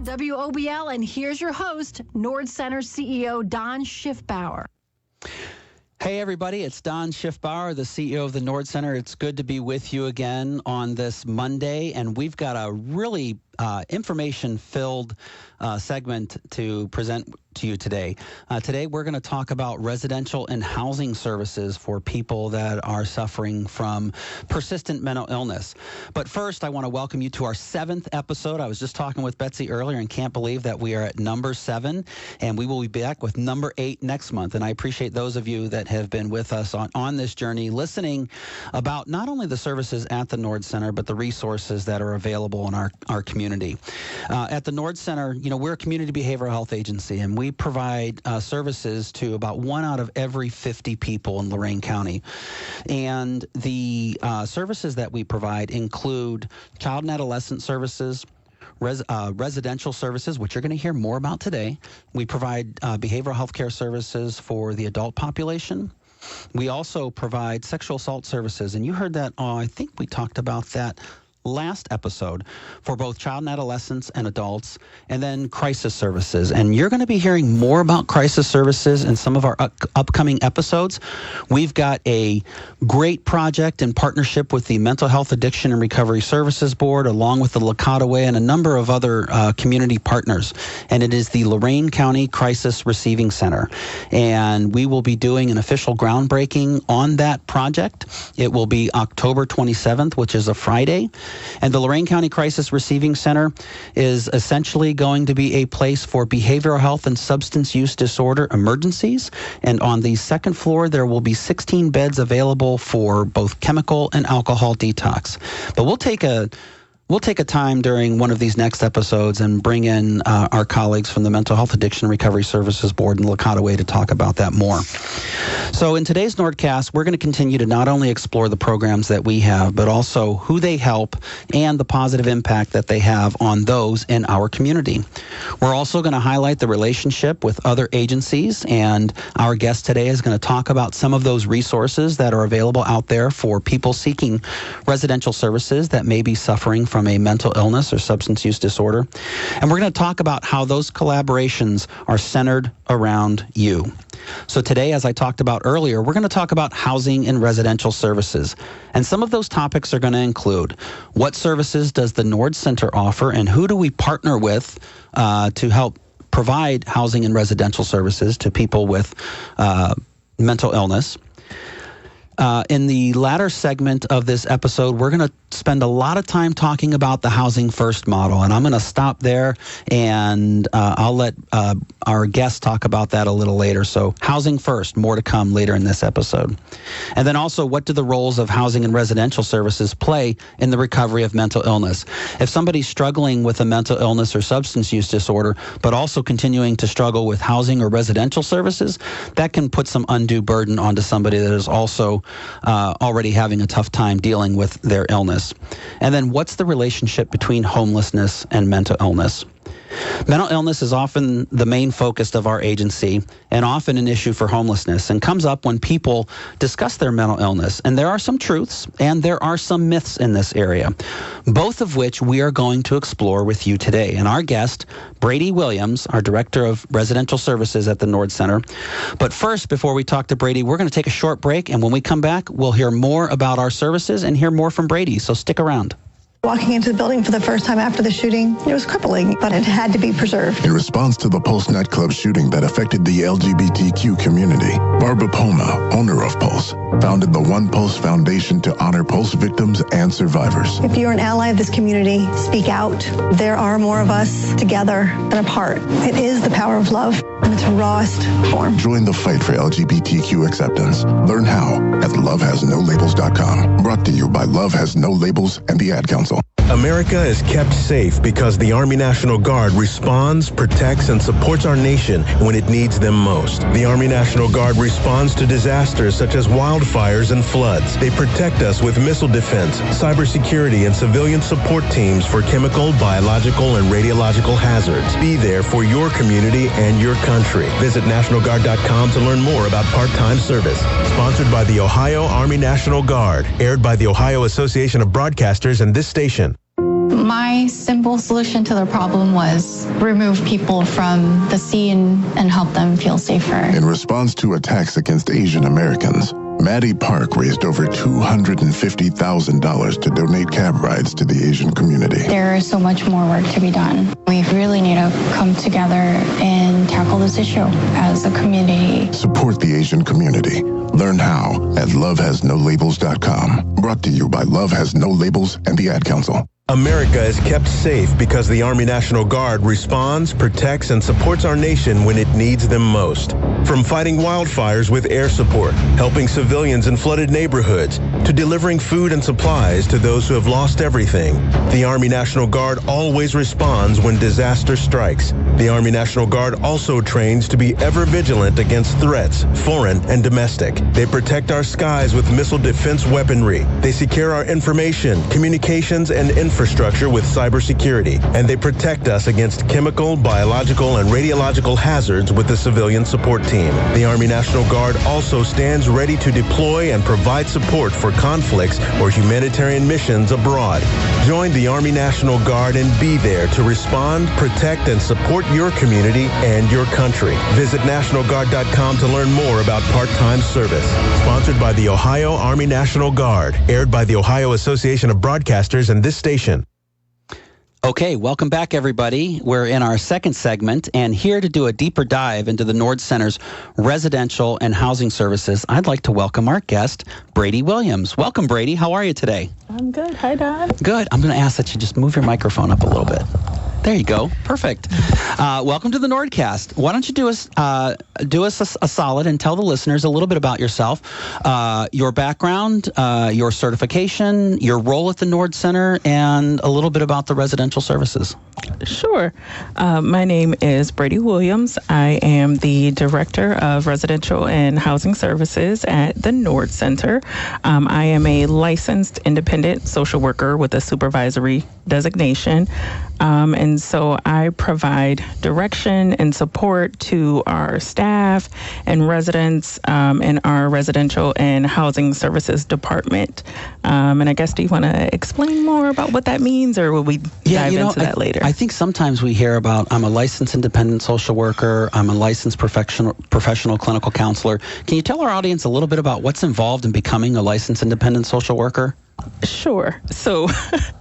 WOBL, and here's your host, Nord Center CEO Don Schiffbauer. Hey, everybody, it's Don Schiffbauer, the CEO of the Nord Center. It's good to be with you again on this Monday, and we've got a really information-filled segment to present to you today. Today, we're going to talk about residential and housing services for people that are suffering from persistent mental illness. But first, I want to welcome you to our 7th episode. I was just talking with Betsy earlier and can't believe that we are at number 7, and we will be back with number 8 next month. And I appreciate those of you that have been with us on this journey, listening about not only the services at the Nord Center, but the resources that are available in our community. At the Nord Center, we're a community behavioral health agency, and we provide services to about 1 out of every 50 people in Lorain County. And the services that we provide include child and adolescent services, residential services, which you're going to hear more about today. We provide behavioral health care services for the adult population. We also provide sexual assault services, and you heard that, I think we talked about that last episode, for both child and adolescents and adults, and then crisis services. And you're going to be hearing more about crisis services in some of our upcoming episodes. We've got a great project in partnership with the Mental Health Addiction and Recovery Services Board, along with the Lakota Way and a number of other community partners. And it is the Lorain County Crisis Receiving Center. And we will be doing an official groundbreaking on that project. It will be October 27th, which is a Friday. And the Lorain County Crisis Receiving Center is essentially going to be a place for behavioral health and substance use disorder emergencies. And on the second floor, there will be 16 beds available for both chemical and alcohol detox. But we'll take a time during one of these next episodes and bring in our colleagues from the Mental Health Addiction and Recovery Services Board and Lakota Way to talk about that more. So in today's NordCast, we're going to continue to not only explore the programs that we have, but also who they help and the positive impact that they have on those in our community. We're also going to highlight the relationship with other agencies, and our guest today is going to talk about some of those resources that are available out there for people seeking residential services that may be suffering from a mental illness or substance use disorder. And we're going to talk about how those collaborations are centered around you. So today, as I talked about earlier, we're going to talk about housing and residential services. And some of those topics are going to include what services does the Nord Center offer, and who do we partner with to help provide housing and residential services to people with mental illness. In the latter segment of this episode, we're going to spend a lot of time talking about the Housing First model, and I'm going to stop there, and I'll let our guests talk about that a little later. So Housing First, more to come later in this episode. And then also, what do the roles of housing and residential services play in the recovery of mental illness? If somebody's struggling with a mental illness or substance use disorder, but also continuing to struggle with housing or residential services, that can put some undue burden onto somebody that is also already having a tough time dealing with their illness. And then what's the relationship between homelessness and mental illness? Mental illness is often the main focus of our agency and often an issue for homelessness, and comes up when people discuss their mental illness. And there are some truths and there are some myths in this area, both of which we are going to explore with you today. And our guest, Bradie Williams, our Director of Residential Services at the Nord Center. But first, before we talk to Bradie, we're going to take a short break, and when we come back, we'll hear more about our services and hear more from Bradie. So stick around. Walking into the building for the first time after the shooting, it was crippling, but it had to be preserved. In response to the Pulse nightclub shooting that affected the LGBTQ community, Barbara Poma, owner of Pulse, founded the One Pulse Foundation to honor Pulse victims and survivors. If you're an ally of this community, speak out. There are more of us together than apart. It is the power of love in its rawest form. Join the fight for LGBTQ acceptance. Learn how at lovehasnolabels.com. Brought to you by Love Has No Labels and the Ad Council. America is kept safe because the Army National Guard responds, protects, and supports our nation when it needs them most. The Army National Guard responds to disasters such as wildfires and floods. They protect us with missile defense, cybersecurity, and civilian support teams for chemical, biological, and radiological hazards. Be there for your community and your country. Visit NationalGuard.com to learn more about part-time service. Sponsored by the Ohio Army National Guard. Aired by the Ohio Association of Broadcasters and this station. My simple solution to the problem was remove people from the scene and help them feel safer. In response to attacks against Asian Americans, Maddie Park raised over $250,000 to donate cab rides to the Asian community. There is so much more work to be done. We really need to come together and tackle this issue as a community. Support the Asian community. Learn how at lovehasnolabels.com. Brought to you by Love Has No Labels and the Ad Council. America is kept safe because the Army National Guard responds, protects, and supports our nation when it needs them most. From fighting wildfires with air support, helping civilians in flooded neighborhoods, to delivering food and supplies to those who have lost everything, the Army National Guard always responds when disaster strikes. The Army National Guard also trains to be ever vigilant against threats, foreign and domestic. They protect our skies with missile defense weaponry. They secure our information, communications, and infrastructure with cybersecurity. And they protect us against chemical, biological, and radiological hazards with the civilian support team. The Army National Guard also stands ready to deploy and provide support for conflicts or humanitarian missions abroad. Join the Army National Guard and be there to respond, protect, and support your community and your country. Visit NationalGuard.com to learn more about part-time service. Sponsored by the Ohio Army National Guard. Aired by the Ohio Association of Broadcasters and this station. Okay, welcome back, everybody. We're in our second segment, and here to do a deeper dive into the Nord Center's residential and housing services, I'd like to welcome our guest, Bradie Williams. Welcome, Bradie. How are you today? I'm good. Hi, Don. Good. I'm going to ask that you just move your microphone up a little bit. There you go. Perfect. Welcome to the NordCast. Why don't you do us a solid and tell the listeners a little bit about yourself, your background, your certification, your role at the Nord Center, and a little bit about the residential services. Sure. My name is Bradie Williams. I am the Director of Residential and Housing Services at the Nord Center. I am a licensed independent social worker with a supervisory designation. And so I provide direction and support to our staff and residents in our residential and housing services department. And I guess, do you want to explain more about what that means, or will we dive into that later? I think sometimes we hear about, I'm a licensed independent social worker, I'm a licensed professional clinical counselor. Can you tell our audience a little bit about what's involved in becoming a licensed independent social worker? Sure. So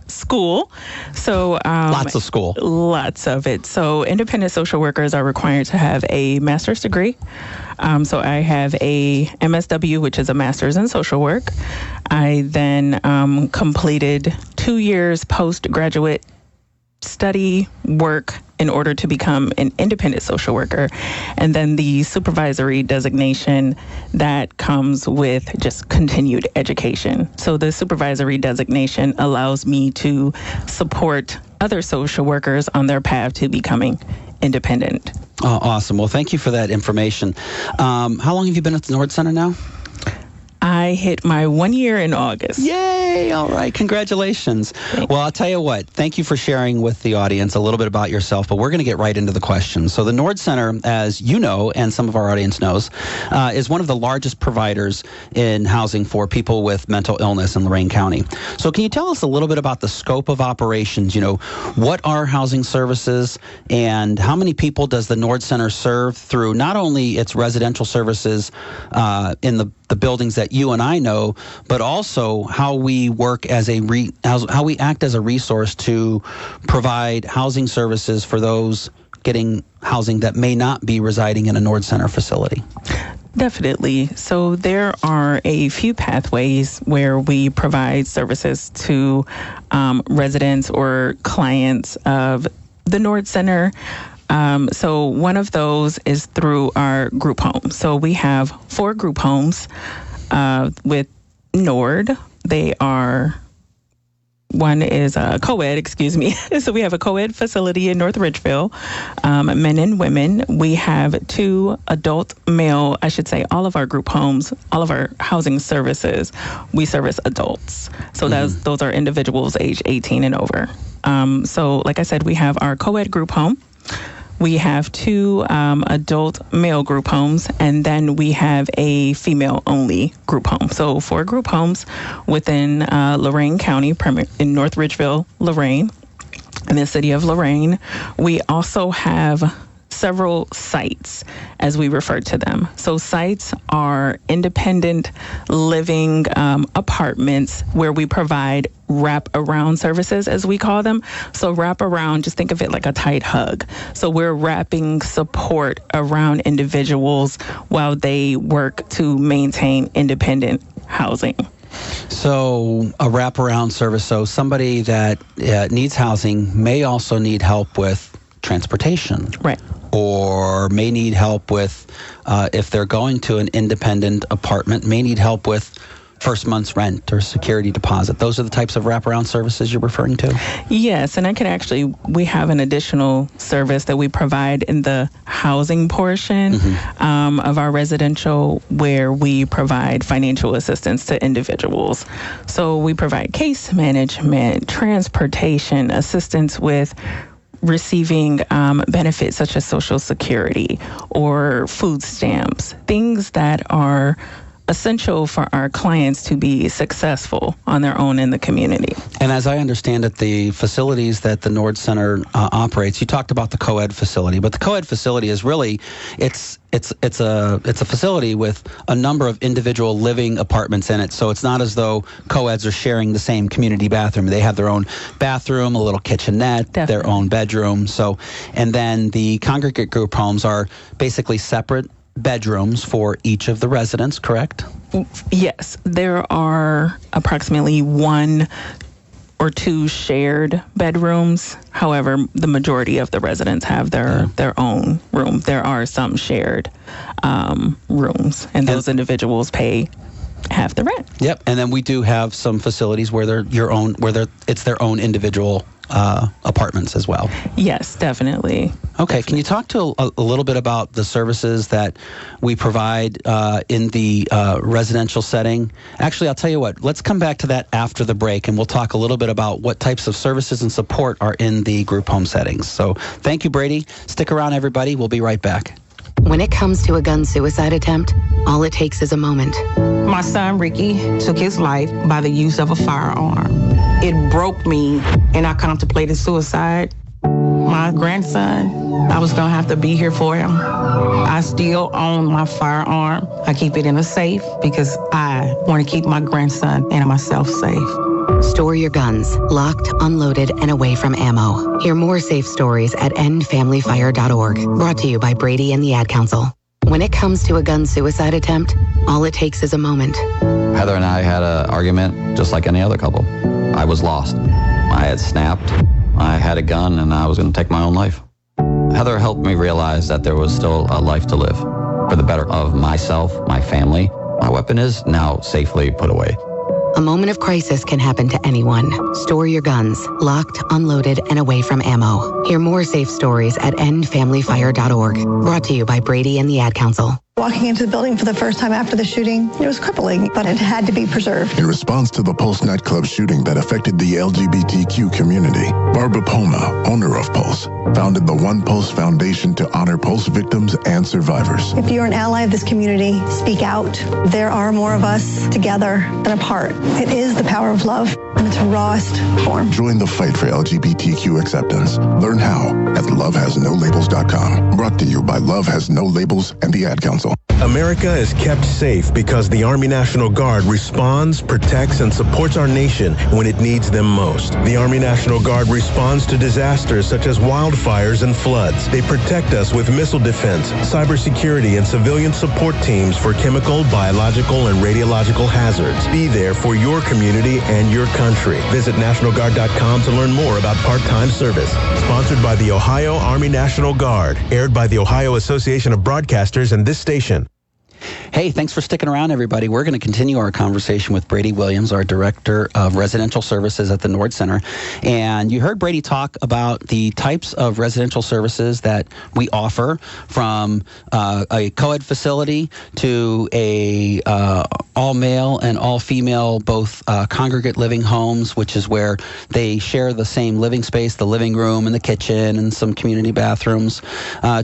school. So lots of school. Lots of it. So independent social workers are required to have a master's degree. So I have a MSW, which is a master's in social work. I then completed 2 years postgraduate study work in order to become an independent social worker, and then the supervisory designation that comes with just continued education. So the supervisory designation allows me to support other social workers on their path to becoming independent. Oh, awesome. Well, thank you for that information. How long have you been at the Nord Center now? I hit my 1 year in August. Yay! All right. Congratulations. Well, I'll tell you what. Thank you for sharing with the audience a little bit about yourself, but we're going to get right into the questions. So the Nord Center, as you know, and some of our audience knows, is one of the largest providers in housing for people with mental illness in Lorain County. So can you tell us a little bit about the scope of operations? You know, what are housing services, and how many people does the Nord Center serve through not only its residential services in the buildings that you and I know, but also how we work as how we act as a resource to provide housing services for those getting housing that may not be residing in a Nord Center facility. Definitely. So there are a few pathways where we provide services to residents or clients of the Nord Center. So one of those is through our group homes. So we have 4 group homes with Nord. One is a co-ed, So we have a co-ed facility in North Ridgeville, men and women. We have 2 adult male, all of our group homes, all of our housing services, we service adults. So those are individuals age 18 and over. So like I said, we have our co-ed group home. We have 2 adult male group homes, and then we have a female-only group home. So 4 group homes within Lorain County, in North Ridgeville, Lorain. in the city of Lorraine. We also have several sites, as we refer to them. So sites are independent living apartments where we provide wrap-around services, as we call them. So wrap-around, just think of it like a tight hug. So we're wrapping support around individuals while they work to maintain independent housing. So a wraparound service, so somebody that needs housing may also need help with transportation. Right. Or may need help with, if they're going to an independent apartment, may need help with first month's rent or security deposit. Those are the types of wraparound services you're referring to? Yes, and we have an additional service that we provide in the housing portion of our residential, where we provide financial assistance to individuals. So we provide case management, transportation, assistance with receiving benefits such as Social Security or food stamps, things that are essential for our clients to be successful on their own in the community. And as I understand it, the facilities that the Nord Center operates, you talked about the co-ed facility, but the co-ed facility is really, it's a facility with a number of individual living apartments in it. So it's not as though co-eds are sharing the same community bathroom. They have their own bathroom, a little kitchenette, their own bedroom. So, and then the congregate group homes are basically separate bedrooms for each of the residents, correct? Yes, there are approximately 1 or 2 shared bedrooms. However, the majority of the residents have their own room. There are some shared rooms, and those individuals pay half the rent. Yep, and then we do have some facilities where it's their own individual apartments as well. Yes, definitely. Okay, can you talk to a little bit about the services that we provide in the residential setting? Actually, I'll tell you what, let's come back to that after the break, and we'll talk a little bit about what types of services and support are in the group home settings. So thank you, Bradie. Stick around, everybody. We'll be right back. When it comes to a gun suicide attempt, all it takes is a moment. My son, Ricky, took his life by the use of a firearm. It broke me, and I contemplated suicide. My grandson, I was going to have to be here for him. I still own my firearm. I keep it in a safe because I want to keep my grandson and myself safe. Store your guns, locked, unloaded, and away from ammo. Hear more safe stories at endfamilyfire.org. Brought to you by Bradie and the Ad Council. When it comes to a gun suicide attempt, all it takes is a moment. Heather and I had an argument just like any other couple. I was lost. I had snapped. I had a gun, and I was going to take my own life. Heather helped me realize that there was still a life to live for the better of myself, my family. My weapon is now safely put away. A moment of crisis can happen to anyone. Store your guns, locked, unloaded, and away from ammo. Hear more safe stories at endfamilyfire.org. Brought to you by Bradie and the Ad Council. Walking into the building for the first time after the shooting, it was crippling, but it had to be preserved. In response to the Pulse nightclub shooting that affected the LGBTQ community, Barbara Poma, owner of Pulse, founded the One Pulse Foundation to honor Pulse victims and survivors. If you're an ally of this community, speak out. There are more of us together than apart. It is the power of love in its rawest form. Join the fight for LGBTQ acceptance. Learn how at lovehasnolabels.com. Brought to you by Love Has No Labels and the Ad Council. America is kept safe because the Army National Guard responds, protects, and supports our nation when it needs them most. The Army National Guard responds to disasters such as wildfires and floods. They protect us with missile defense, cybersecurity, and civilian support teams for chemical, biological, and radiological hazards. Be there for your community and your country. Visit NationalGuard.com to learn more about part-time service. Sponsored by the Ohio Army National Guard. Aired by the Ohio Association of Broadcasters and this station. Hey, thanks for sticking around, everybody. We're going to continue our conversation with Bradie Williams, our Director of Residential Services at the Nord Center. And you heard Bradie talk about the types of residential services that we offer, from a co-ed facility to a all-male and all-female, both congregate living homes, which is where they share the same living space, the living room and the kitchen and some community bathrooms,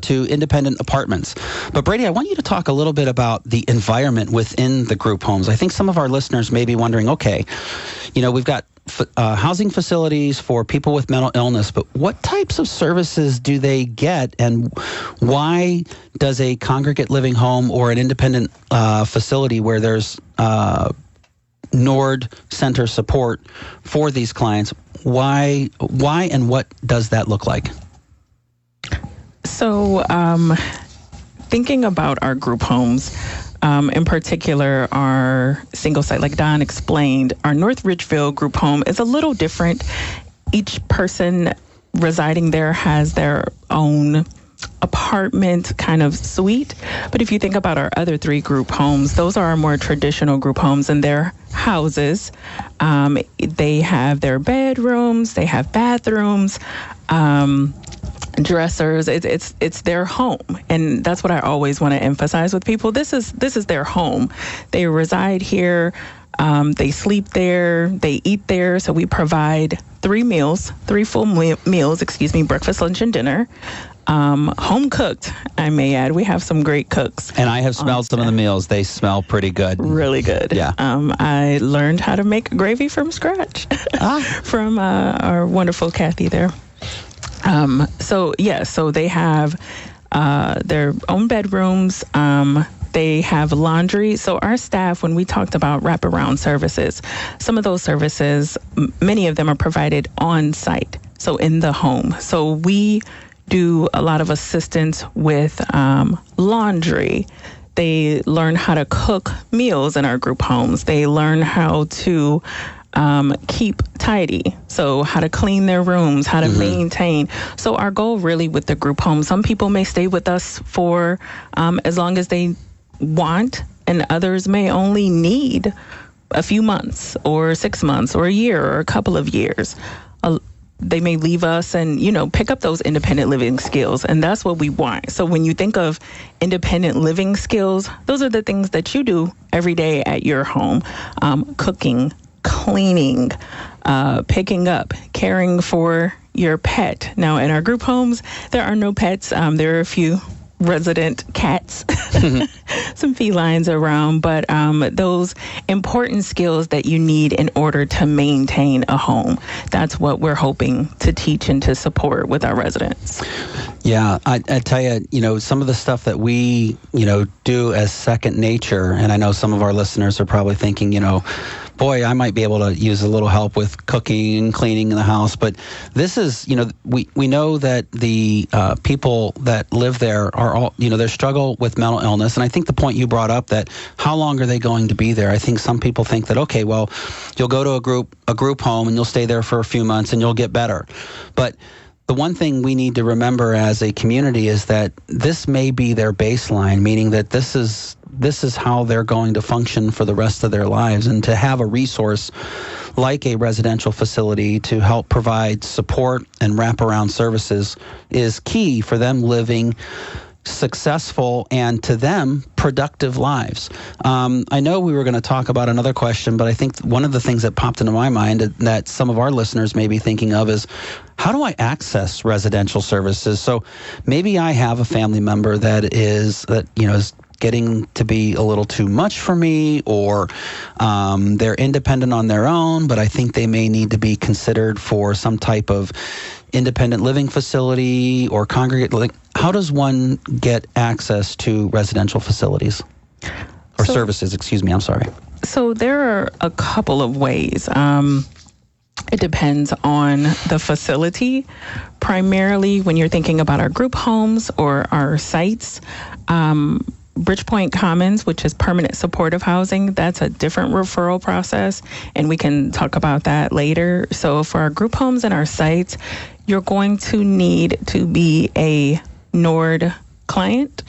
to independent apartments. But Bradie, I want you to talk a little bit about the environment within the group homes. I think some of our listeners may be wondering, okay, we've got housing facilities for people with mental illness, but what types of services do they get, and why does a congregate living home or an independent facility where there's Nord Center support for these clients, why and what does that look like? So thinking about our group homes, in particular, our single site, like Don explained, our North Ridgeville group home is a little different. Each person residing there has their own apartment kind of suite. But if you think about our other 3 group homes, those are our more traditional group homes, and they're houses. They have their bedrooms, they have bathrooms, dressers. It's their home, and that's what I always want to emphasize with people. This is their home. They reside here. They sleep there. They eat there. So we provide 3 full meals. Breakfast, lunch, and dinner. Home cooked, I may add. We have some great cooks. And I have smelled some of the meals. They smell pretty good. Really good. Yeah. I learned how to make gravy from scratch from our wonderful Kathy there. So they have their own bedrooms. They have laundry. So our staff, when we talked about wraparound services, some of those services, many of them are provided on site, so in the home. So we do a lot of assistance with laundry. They learn how to cook meals in our group homes. They learn how to keep tidy. So how to clean their rooms, how to maintain. So our goal really with the group home, some people may stay with us for as long as they want, and others may only need a few months or 6 months or a year or a couple of years. They may leave us and, pick up those independent living skills. And that's what we want. So when you think of independent living skills, those are the things that you do every day at your home. Cooking, cleaning, picking up, caring for your pet. Now, in our group homes, there are no pets. There are a few resident cats, some felines around, but those important skills that you need in order to maintain a home. That's what we're hoping to teach and to support with our residents. Yeah, I tell you, some of the stuff that we, do as second nature, and I know some of our listeners are probably thinking, boy, I might be able to use a little help with cooking and cleaning in the house. But this is, we know that the people that live there are all, they struggle with mental illness. And I think the point you brought up, that how long are they going to be there? I think some people think that, okay, well, you'll go to a group home and you'll stay there for a few months and you'll get better. But the one thing we need to remember as a community is that this may be their baseline, meaning that this is how they're going to function for the rest of their lives. And to have a resource like a residential facility to help provide support and wraparound services is key for them living successful and, to them, productive lives. I know we were going to talk about another question, but I think one of the things that popped into my mind that some of our listeners may be thinking of is, how do I access residential services? So maybe I have a family member that is getting to be a little too much for me, or they're independent on their own, but I think they may need to be considered for some type of independent living facility or congregate living. How does one get access to residential facilities or services? Excuse me, I'm sorry. So there are a couple of ways. It depends on the facility. Primarily, when you're thinking about our group homes or our sites, Bridgepoint Commons, which is permanent supportive housing, that's a different referral process, and we can talk about that later. So for our group homes and our sites, you're going to need to be a Nord client.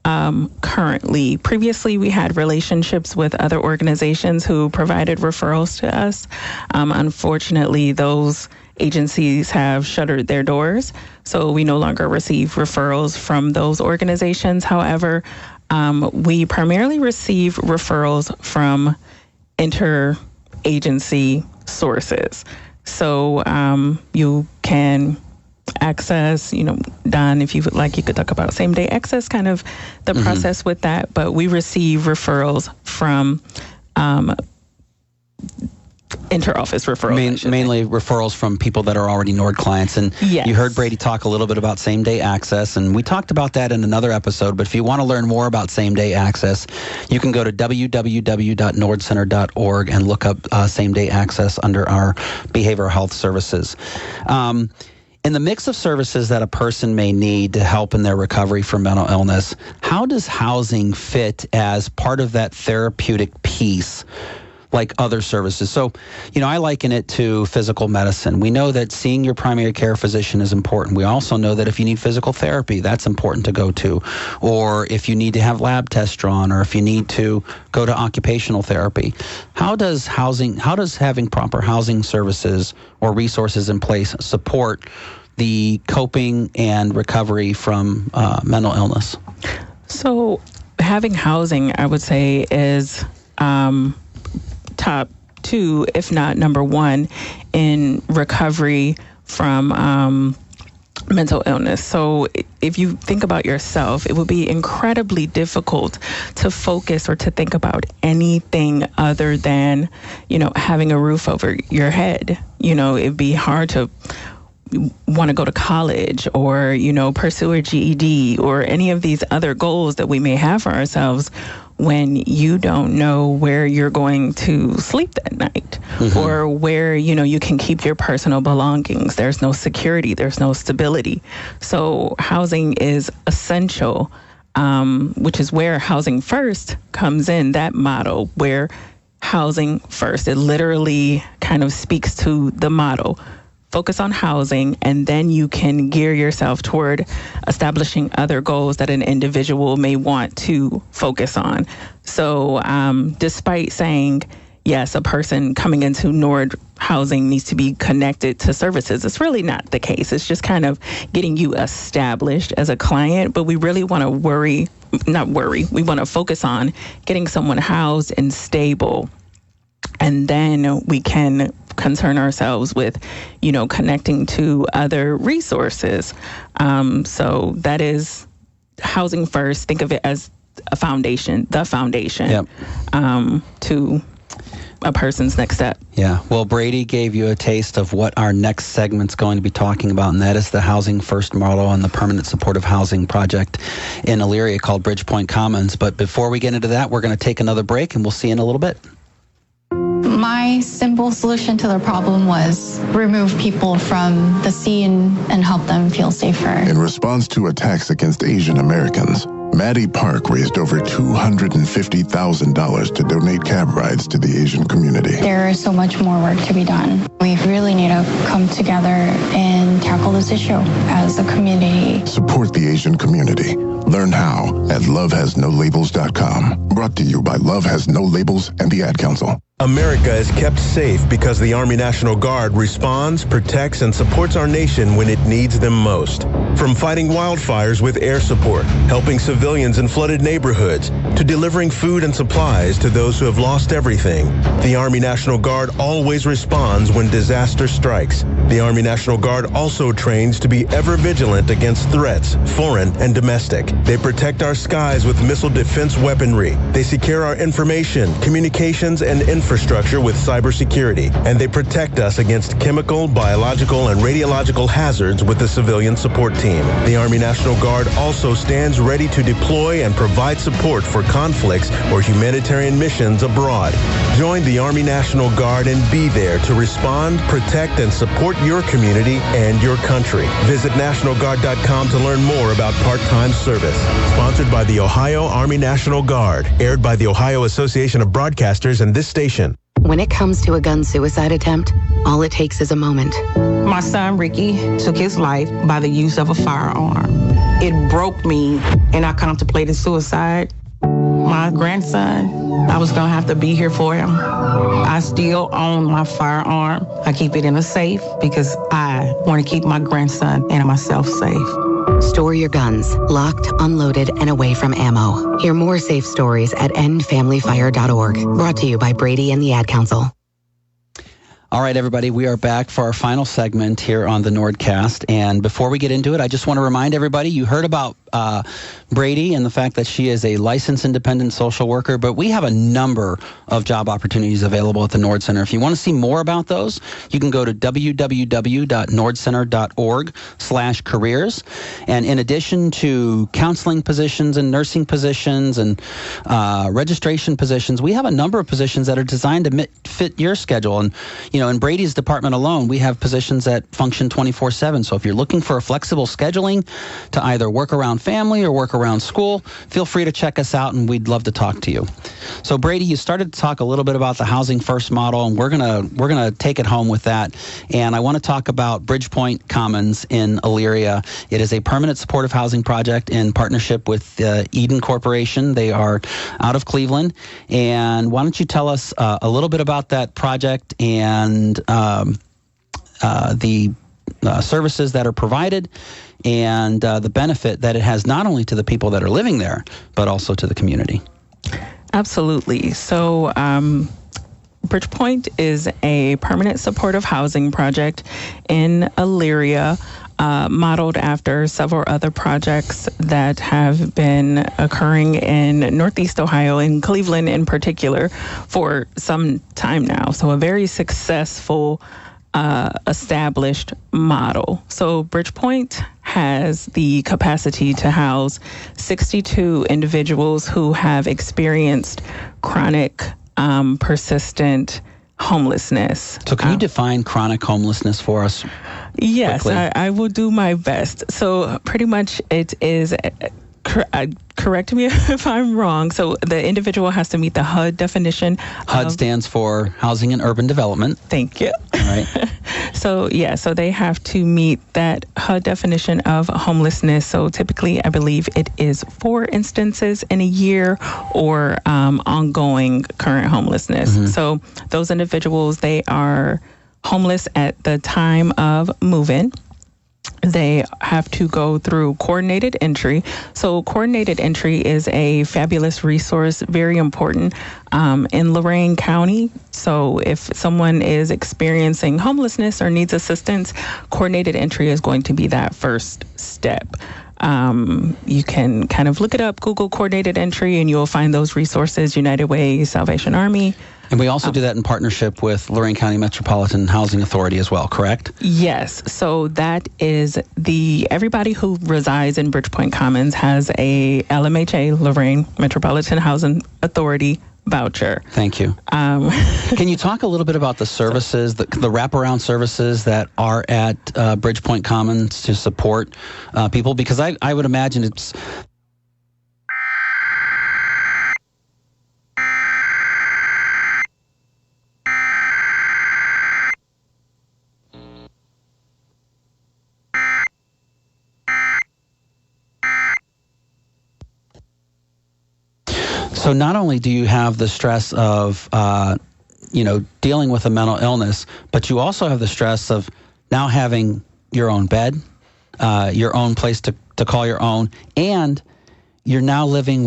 Previously, we had relationships with other organizations who provided referrals to us. Unfortunately, those agencies have shuttered their doors, so we no longer receive referrals from those organizations. However, we primarily receive referrals from interagency sources. So you can access, Don, if you would like, you could talk about same-day access, kind of the process with that. But we receive referrals from inter-office referrals. Mainly referrals from people that are already Nord clients. And yes. You heard Bradie talk a little bit about same-day access, and we talked about that in another episode. But if you want to learn more about same-day access, you can go to www.nordcenter.org and look up same-day access under our behavioral health services. In the mix of services that a person may need to help in their recovery from mental illness, how does housing fit as part of that therapeutic piece like other services? So, I liken it to physical medicine. We know that seeing your primary care physician is important. We also know that if you need physical therapy, that's important to go to. Or if you need to have lab tests drawn, or if you need to go to occupational therapy. How does having proper housing services or resources in place support the coping and recovery from mental illness? So having housing, I would say, is top two, if not number one, in recovery from mental illness. So if you think about yourself, it would be incredibly difficult to focus or to think about anything other than, having a roof over your head. It'd be hard to want to go to college or, pursue a GED or any of these other goals that we may have for ourselves when you don't know where you're going to sleep that night, or where, you can keep your personal belongings. There's no security, there's no stability. So housing is essential, which is where Housing First comes in, that motto, where housing first, it literally kind of speaks to the motto. Focus on housing, and then you can gear yourself toward establishing other goals that an individual may want to focus on. So despite saying, yes, a person coming into Nord housing needs to be connected to services, it's really not the case. It's just kind of getting you established as a client, but we really want to we want to focus on getting someone housed and stable. And then we can concern ourselves with, connecting to other resources. So that is Housing First. Think of it as the foundation, to a person's next step. Yeah. Well, Bradie gave you a taste of what our next segment's going to be talking about, and that is the Housing First model and the permanent supportive housing project in Elyria called Bridgepoint Commons. But before we get into that, we're going to take another break, and we'll see you in a little bit. My simple solution to the problem was remove people from the scene and help them feel safer. In response to attacks against Asian Americans, Maddie Park raised over $250,000 to donate cab rides to the Asian community. There is so much more work to be done. We really need to come together and tackle this issue as a community. Support the Asian community. Learn how at lovehasnolabels.com. Brought to you by Love Has No Labels and the Ad Council. America is kept safe because the Army National Guard responds, protects, and supports our nation when it needs them most. From fighting wildfires with air support, helping civilians in flooded neighborhoods, to delivering food and supplies to those who have lost everything, the Army National Guard always responds when disaster strikes. The Army National Guard also trains to be ever vigilant against threats, foreign and domestic. They protect our skies with missile defense weaponry. They secure our information, communications, and infrastructure with cybersecurity. And they protect us against chemical, biological, and radiological hazards with the civilian support team. The Army National Guard also stands ready to deploy and provide support for conflicts or humanitarian missions abroad. Join the Army National Guard and be there to respond, protect, and support your community and your country. Visit NationalGuard.com to learn more about part-time service. Sponsored by the Ohio Army National Guard. Aired by the Ohio Association of Broadcasters and this station. When it comes to a gun suicide attempt, all it takes is a moment. My son, Ricky, took his life by the use of a firearm. It broke me, and I contemplated suicide. My grandson, I was going to have to be here for him. I still own my firearm. I keep it in a safe because I want to keep my grandson and myself safe. Store your guns, locked, unloaded, and away from ammo. Hear more safe stories at endfamilyfire.org. Brought to you by Bradie and the Ad Council. All right, everybody, we are back for our final segment here on the NordCast. And before we get into it, I just want to remind everybody, you heard about Bradie and the fact that she is a licensed independent social worker, but we have a number of job opportunities available at the Nord Center. If you want to see more about those, you can go to www.nordcenter.org/careers. And in addition to counseling positions and nursing positions and registration positions, we have a number of positions that are designed to fit your schedule. And, you know, in Bradie's department alone, we have positions that function 24/7. So if you're looking for a flexible scheduling to either work around family or work around school, feel free to check us out, and we'd love to talk to you. So Bradie, you started to talk a little bit about the Housing First model, and we're gonna take it home with that. And I want to talk about Bridgepoint Commons in Elyria. It is a permanent supportive housing project in partnership with Eden Corporation. They are out of Cleveland. And why don't you tell us a little bit about that project and the services that are provided and the benefit that it has not only to the people that are living there, but also to the community. Absolutely. So Bridgepoint is a permanent supportive housing project in Elyria, modeled after several other projects that have been occurring in Northeast Ohio, in Cleveland in particular, for some time now. So a very successful established model. So Bridgepoint has the capacity to house 62 individuals who have experienced chronic, persistent homelessness. So can you define chronic homelessness for us? Yes, I will do my best. So pretty much it is, correct me if I'm wrong. So the individual has to meet the HUD definition. HUD stands for Housing and Urban Development. Thank you. All right. So they have to meet that HUD definition of homelessness. So typically, I believe it is 4 instances in a year or ongoing current homelessness. Mm-hmm. So those individuals, they are homeless at the time of move-in. They have to go through coordinated entry. So coordinated entry is a fabulous resource, very important in Lorain County. So if someone is experiencing homelessness or needs assistance, coordinated entry is going to be that first step. You can kind of look it up, Google coordinated entry, and you'll find those resources, United Way, Salvation Army. And we also do that in partnership with Lorain County Metropolitan Housing Authority as well, correct? Yes. So that is everybody who resides in Bridgepoint Commons has a LMHA, Lorain Metropolitan Housing Authority voucher. Thank you. Can you talk a little bit about the services, the wraparound services that are at Bridgepoint Commons to support people? Because I would imagine it's... So not only do you have the stress of, dealing with a mental illness, but you also have the stress of now having your own bed, your own place to call your own, and you're now living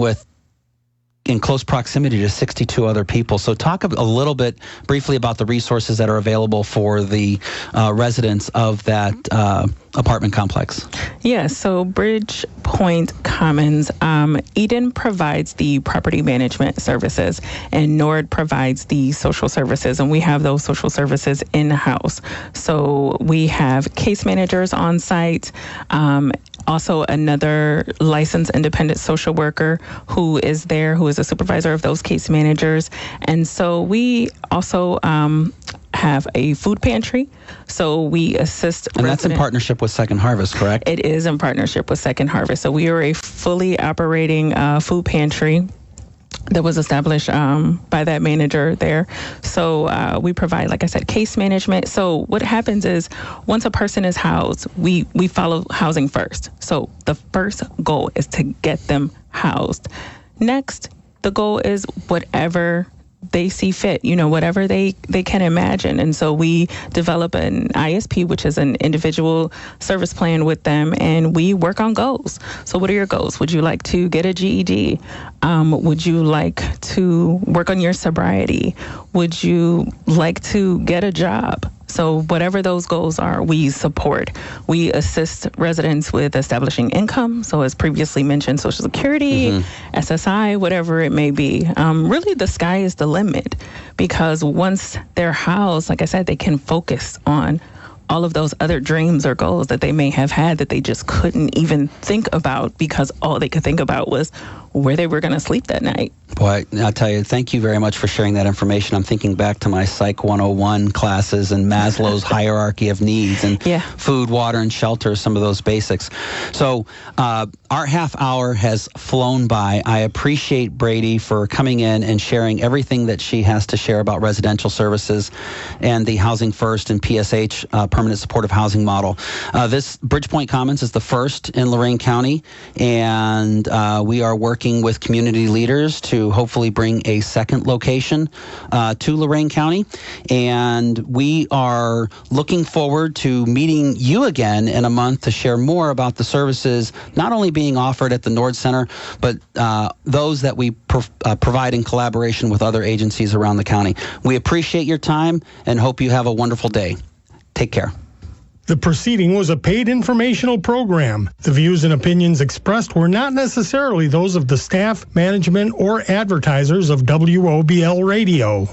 in close proximity to 62 other people. So talk a little bit briefly about the resources that are available for the residents of that apartment complex. Yeah, so Bridgepoint Commons, Eden provides the property management services and Nord provides the social services, and we have those social services in-house. So we have case managers on site, also another licensed independent social worker who is there, who is a supervisor of those case managers. And so we also have a food pantry. So we assist And that's in partnership with Second Harvest, correct? It is in partnership with Second Harvest. So we are a fully operating food pantry that was established by that manager there. So we provide, like I said, case management. So what happens is once a person is housed, we follow housing first. So the first goal is to get them housed. Next, the goal is whatever they see fit, whatever they can imagine. And so we develop an ISP, which is an individual service plan with them, and we work on goals. So what are your goals? Would you like to get a GED? Would you like to work on your sobriety? Would you like to get a job? So whatever those goals are, we support. We assist residents with establishing income. So as previously mentioned, Social Security, SSI, whatever it may be. Really, the sky is the limit, because once they're housed, like I said, they can focus on all of those other dreams or goals that they may have had that they just couldn't even think about, because all they could think about was where they were going to sleep that night. Boy, I'll tell you, thank you very much for sharing that information. I'm thinking back to my Psych 101 classes and Maslow's hierarchy of needs and food, water, and shelter, some of those basics. So our half hour has flown by. I appreciate Bradie for coming in and sharing everything that she has to share about residential services and the Housing First and PSH permanent supportive housing model. This Bridgepoint Commons is the first in Lorain County, and we are working with community leaders to hopefully bring a second location to Lorain County. And we are looking forward to meeting you again in a month to share more about the services not only being offered at the Nord Center, but those that we provide in collaboration with other agencies around the county. We appreciate your time and hope you have a wonderful day. Take care. The proceeding was a paid informational program. The views and opinions expressed were not necessarily those of the staff, management, or advertisers of WOBL Radio.